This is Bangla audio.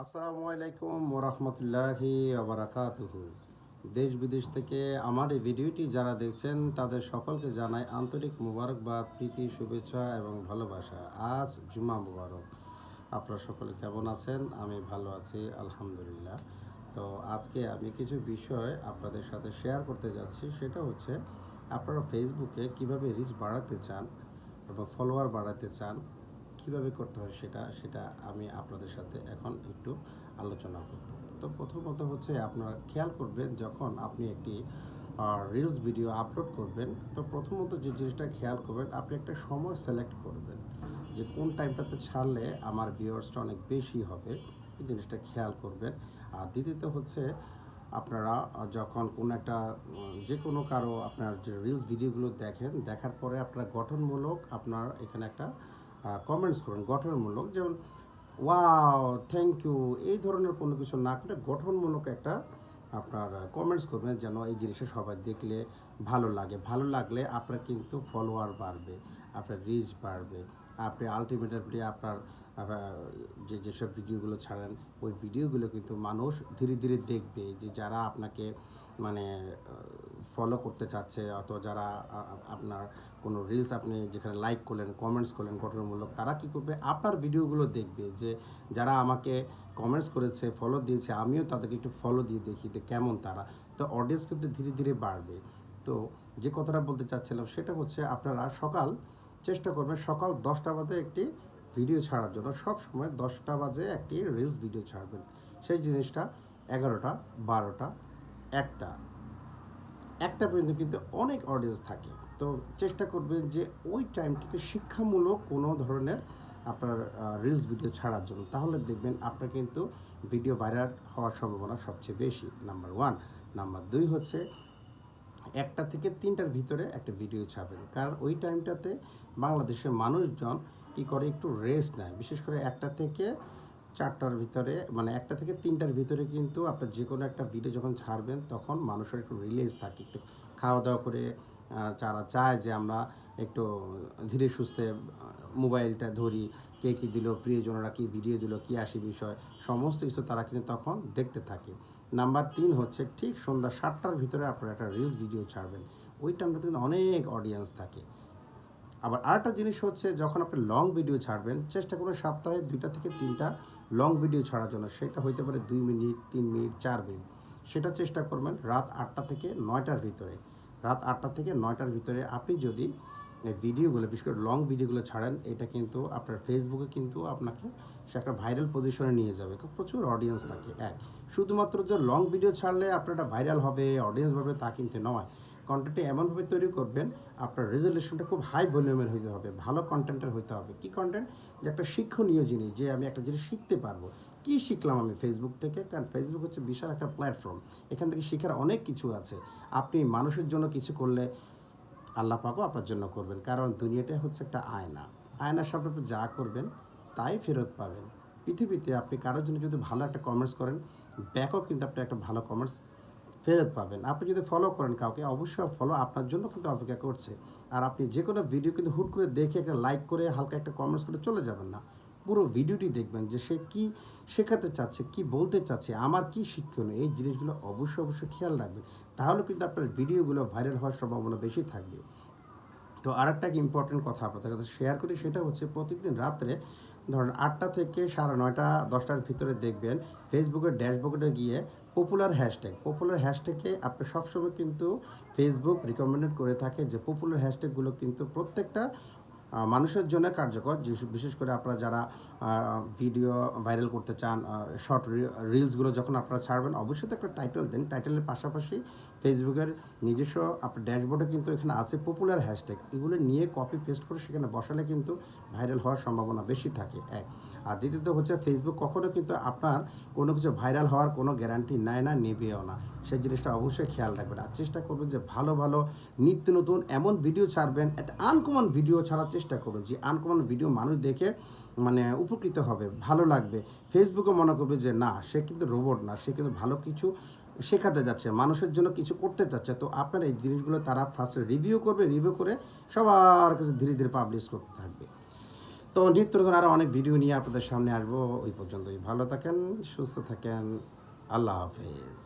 আসসালামু আলাইকুম ওরহমতুল্লাহি ওবরাকাতুহু। দেশ বিদেশ থেকে আমার এই ভিডিওটি যারা দেখছেন তাদের সকলকে জানাই আন্তরিক মুবারকবাদ, প্রীতি, শুভেচ্ছা এবং ভালোবাসা। আজ জুমা মুবারক। আপনারা সকলে কেমন আছেন? আমি ভালো আছি আলহামদুলিল্লাহ। তো আজকে আমি কিছু বিষয় আপনাদের সাথে শেয়ার করতে যাচ্ছি। সেটা হচ্ছে আপনারা ফেসবুকে কিভাবে রিচ বাড়াতে চান এবং ফলোয়ার বাড়াতে চান, কীভাবে করতে হয় সেটা সেটা আমি আপনাদের সাথে এখন একটু আলোচনা করব। তো প্রথমত হচ্ছে আপনারা খেয়াল করবেন, যখন আপনি একটি রিলস ভিডিও আপলোড করবেন, তো প্রথমত যে জিনিসটা খেয়াল করবেন, আপনি একটা সময় সিলেক্ট করবেন যে কোন টাইমটাতে ছাড়লে আমার ভিউয়ার্সটা অনেক বেশি হবে, এই জিনিসটা খেয়াল করবেন। আর দ্বিতীয়ত হচ্ছে আপনারা যখন কোনো একটা যে কোনো কারো আপনার যে রিলস ভিডিওগুলো দেখেন, দেখার পরে আপনারা গঠনমূলক আপনার এখানে একটা কমেন্টস করুন গঠনমূলক, যেমন ওয়াও, থ্যাংক ইউ, এই ধরনের কোনো কিছু না করে গঠনমূলক একটা আপনার কমেন্টস করবেন, যেন এই জিনিসটা সবাই দেখলে ভালো লাগে। ভালো লাগলে আপনার কিন্তু ফলোয়ার বাড়বে, আপনার রিচ বাড়বে, আপনি আলটিমেটলি আপনার যেসব ভিডিওগুলো ছাড়েন ওই ভিডিওগুলো কিন্তু মানুষ ধীরে ধীরে দেখবে, যে যারা আপনাকে মানে ফলো করতে চাচ্ছে, অথবা যারা আপনার কোনো রিলস আপনি যেখানে লাইক করলেন, কমেন্টস করলেন গঠনমূলক, তারা কী করবে, আপনার ভিডিওগুলো দেখবে, যে যারা আমাকে কমেন্টস করেছে, ফলো দিয়েছে, আমিও তাদেরকে একটু ফলো দিয়ে দেখি যে কেমন তারা। তো অডিয়েন্স কিন্তু ধীরে ধীরে বাড়বে। তো যে কথাটা বলতে চাচ্ছিলাম সেটা হচ্ছে, আপনারা চেষ্টা করবেন সকাল 10টা বাজে একটি ভিডিও ছাড়ার জন্য। সব সময় 10টা বাজে একটি রিলস ভিডিও ছাড়বেন। সেই জিনিসটা 11টা, 12টা, 1টা পর্যন্ত কিন্তু অনেক অডিয়েন্স থাকে। তো চেষ্টা করবেন যে ওই টাইমটিতে শিক্ষামূলক কোনো ধরনের আপনার রিলস ভিডিও ছাড়ার জন্য। তাহলে দেখবেন আপনার কিন্তু ভিডিও ভাইরাল হওয়ার সম্ভাবনা সবচেয়ে বেশি, নাম্বার 1। নাম্বার 2 হচ্ছে 1টা থেকে 3টার ভিতরে একটা ভিডিও ছাড়বেন, কারণ ওই টাইমটাতে বাংলাদেশের মানুষজন কী করে, একটু রেস্ট নেয়। বিশেষ করে 1টা থেকে 4টার ভিতরে, মানে 1টা থেকে 3টার ভিতরে কিন্তু আপনার যে কোনো একটা ভিডিও যখন ছাড়বেন, তখন মানুষের একটু রিল্যাক্স থাকে, একটু খাওয়া দাওয়া করে যারা চায় যে আমরা একটু ধীরে সুস্থে মোবাইলটা ধরি, কে কী দিল, প্রিয়জনরা কী ভিডিও দিল, কী আসে বিষয়, সমস্ত কিছু তারা কিন্তু তখন দেখতে থাকে। নাম্বার 3 হচ্ছে ঠিক সন্ধ্যা 7টার ভিতরে আপনারা একটা রিলস ভিডিও ছাড়বেন। ওই টাইমটাতে কিন্তু অনেক অডিয়েন্স থাকে। আবার আরেকটা জিনিস হচ্ছে, যখন আপনি লং ভিডিও ছাড়বেন, চেষ্টা করুন সপ্তাহে 2টা থেকে 3টা লং ভিডিও ছাড়ার জন্য। সেটা হইতে পারে 2 মিনিট, 3 মিনিট, 4 মিনিট। সেটা চেষ্টা করবেন রাত 8টা থেকে 9টার ভিতরে। রাত 8টা থেকে 9টার ভিতরে আপনি যদি এই ভিডিওগুলো, বিশেষ করে লং ভিডিওগুলো ছাড়েন, এটা কিন্তু আপনার ফেসবুকে কিন্তু আপনাকে সে একটা ভাইরাল পজিশনে নিয়ে যাবে, প্রচুর অডিয়েন্স থাকে। শুধুমাত্র যে লং ভিডিও ছাড়লে আপনার একটা ভাইরাল হবে, অডিয়েন্স বাড়বে, তা কিন্তু নয়। কন্টেন্টটা এমনভাবে তৈরি করবেন, আপনার রেজলিউশনটা খুব হাই ভলিউমের হইতে হবে, ভালো কন্টেন্টের হইতে হবে। কী কন্টেন্ট? যে একটা শিক্ষণীয় জিনিস, যে আমি একটা জিনিস শিখতে পারবো। কী শিখলাম আমি ফেসবুক থেকে? কারণ ফেসবুক হচ্ছে বিশাল একটা প্ল্যাটফর্ম, এখান থেকে শেখার অনেক কিছু আছে। আপনি মানুষের জন্য কিছু করলে আল্লাহ পাকও আপনার জন্য করবেন, কারণ দুনিয়াটাই হচ্ছে একটা আয়না। আয়নার সামনে আপনি যা করবেন তাই ফেরত পাবেন। পৃথিবীতে আপনি কারোর জন্য যদি ভালো একটা কমেন্টস করেন, ব্যাকও কিন্তু আপনি একটা ভালো কমেন্টস ফেরত পাবেন। আপনি যদি ফলো করেন কাউকে, অবশ্যই ফলো আপনার জন্য কিন্তু অপেক্ষা করছে। আর আপনি যে কোনো ভিডিও কিন্তু হুট করে দেখে একটা লাইক করে হালকা একটা কমেন্টস করে চলে যাবেন না। পুরো ভিডিওটি দেখবেন যে সে কী শেখাতে চাচ্ছে, কী বলতে চাচ্ছে, আমার কী শিক্ষণীয়, এই জিনিসগুলো অবশ্যই খেয়াল রাখবেন। তাহলে কিন্তু আপনার ভিডিওগুলো ভাইরাল হওয়ার সম্ভাবনা বেশি থাকবে। তো আরেকটা ইম্পর্টেন্ট কথা আপনাদের কাছে শেয়ার করি, সেটা হচ্ছে প্রত্যেকদিন রাত্রে ধরেন 8টা থেকে 9:30 10টার ভিতরে দেখবেন ফেসবুকের ড্যাশবোর্ডে গিয়ে পপুলার হ্যাশট্যাগে আপনি সবসময় কিন্তু ফেসবুক রিকমেন্ডেড করে থাকে যে পপুলার হ্যাশট্যাগুলো কিন্তু প্রত্যেকটা মানুষের জন্য কার্যকর। বিশেষ করে আপনারা যারা ভিডিও ভাইরাল করতে চান, শর্ট রিলসগুলো যখন আপনারা ছাড়বেন, অবশ্যই তো একটা টাইটেল দেন। টাইটেলের পাশাপাশি ফেসবুকের নিজস্ব আপনার ড্যাশবোর্ডে কিন্তু এখানে আছে পপুলার হ্যাশট্যাগ, এগুলো নিয়ে কপি পেস্ট করে সেখানে বসালে কিন্তু ভাইরাল হওয়ার সম্ভাবনা বেশি থাকে। আর দ্বিতীয়ত হচ্ছে, ফেসবুক কখনো কিন্তু আপনার কোনো কিছু ভাইরাল হওয়ার কোনো গ্যারান্টি নেয় না, নেবেও না। সেই জিনিসটা অবশ্যই খেয়াল রাখবেন। আর চেষ্টা করবেন যে ভালো ভালো নিত্য নতুন এমন ভিডিও ছাড়বেন, একটা আনকমন ভিডিও ছাড়ার চেষ্টা করবেন, যে আনকমন ভিডিও মানুষ দেখে মানে উপকৃত হবে, ভালো লাগবে। ফেসবুকে মনে করবে যে না, সে কিন্তু রোবট না, সে কিন্তু ভালো কিছু শেখাতে যাচ্ছে, মানুষের জন্য কিছু করতে চাচ্ছে। তো আপনার এই জিনিসগুলো তারা ফার্স্টে রিভিউ করে সবার কাছে ধীরে ধীরে পাবলিশ করতে থাকবে। তো নিত্য নতুন আরও অনেক ভিডিও নিয়ে আপনাদের সামনে আসবো। ওই পর্যন্তই ভালো থাকেন, সুস্থ থাকেন। আল্লাহ হাফেজ।